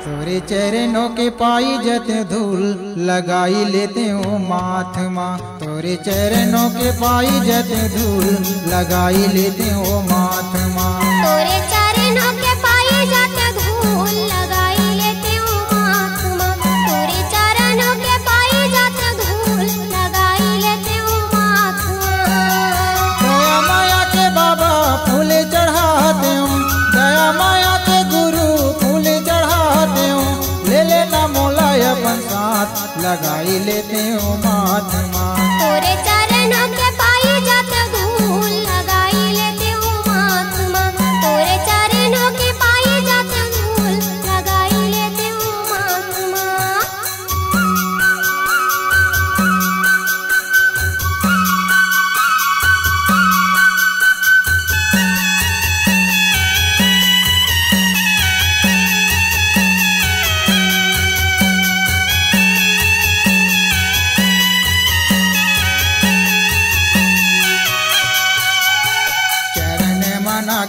तोरे चरणों के पाई जते धूल लगाई लेते हो माथ माँ। तोरे चरणों के पाई जते धूल लगाई लेते हो माथ माँ। तोरे चरणों के पाई जते धूल लगाई लेते हो माथ माँ। तोरे चरणों के पाई जते धूल लगाई लेते हो माथ माँ। दया माया के बाबा फूल चढ़ाते हो, दया माया के गुरु फूल चढ़ाते हो। ले लेना मोला अपन साथ लगाई लेते हो माथ माँ। तोरे चरणों के पाई जते धूल लगाई लेते हो माथ माँ। तोरे चरणों के पाई जते धूल लगाई लेते हो माथ माँ।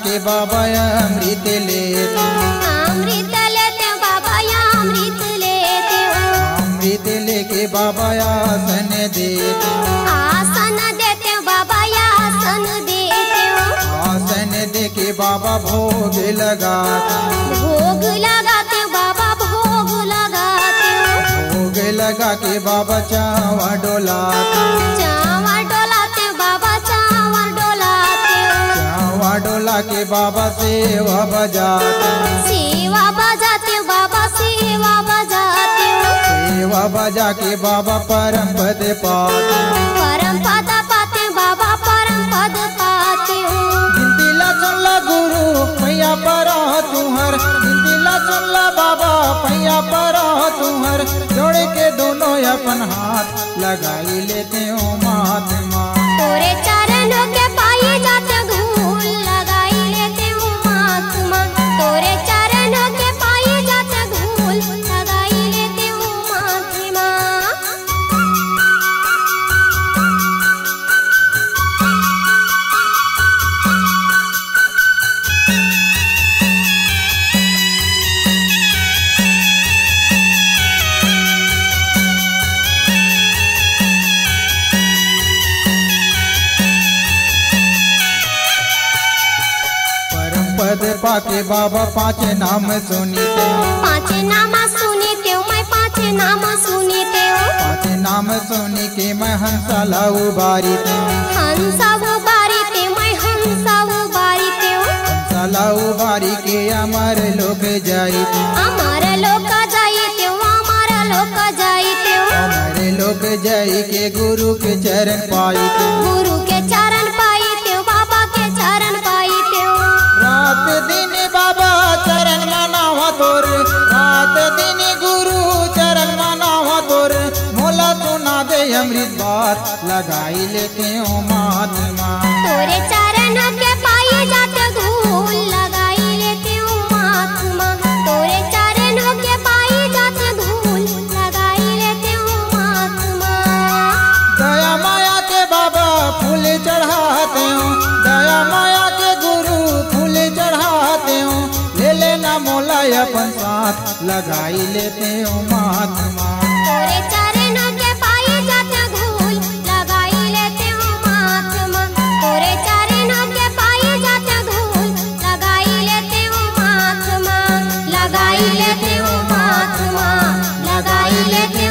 के बाबा अमृत लेते, अमृत लेते बाबा या अमृत लेते हो। अमृत लेके बाबा आसन देते, आसन देते बाबा या आसन देते हो। आसन देके बाबा भोग लगाते, भोग लगाते बाबा भोग लगाते हो। भोग लगा के बाबा चावा डोलाते, चावा डोलाते बाबा चावा डोलाते हो। चावा डोला के बाबा सेवा बजाते, सेवा बजाते बाबा सेवा बजाते हो। सेवा बजा के बाबा परम पद पाते, परम पद पाते बाबा परम पद पाते हो। दिला चला गुरु पैया पर तुहर, दिला चला बाबा पैया पर तुहर। जोड़ के दोनों अपन हाथ लगाई लेते हो माथ माँ। तोरे चरणों के पाई जाते धूल लगाई लेते हो माथ माँ। तोरे चरणों के पाई जाते धूल लगाई लेते हो माथ माँ। पद पाके बाबा पाँच नाम सुनीते, पाँच नाम सुनीते हो मैं पाँच नाम सुनीते हो। पाँच नाम सुनी के मैं हंसाला उबारीते, हंसा उबारीते मैं हंसा उबारीते हो। हंसाला उबारी के अमर लोग जाईते, अमर लोक जाईते हो अमर लोक जाईते हो। हमारे लोग जाई के गुरु के चरण पाईते, गुरु के चरण पाईते हो बाबा के चरण पाईते हो। रात दिन बाबा चरण मनावा तोर, रात दिन गुरु चरण मनावा तोर। मोला तो ना दे अमृत बात लगाई लेते हो माथ माँ। तोरे चरणों के पाई जाते धूल लगाई लेते हो माथ माँ। तोरे चरणों के पाई जाते धूल लगाई लेते हो माथ माँ। दया माया के बाबा फूल चढ़ाते हो, दया माया के गुरु फूल चढ़ाते हो। ले लेना मोला अपन साथ लगाई लेते हो माथ माँ। तोरे चरणों के पाई जाते धूल लगाई लेते हो माथ माँ। तोरे चरणों के पाई जाते धूल लगाई लेते हो माथ माँ। लगाई लेते हो माथ माँ। लगाई लेते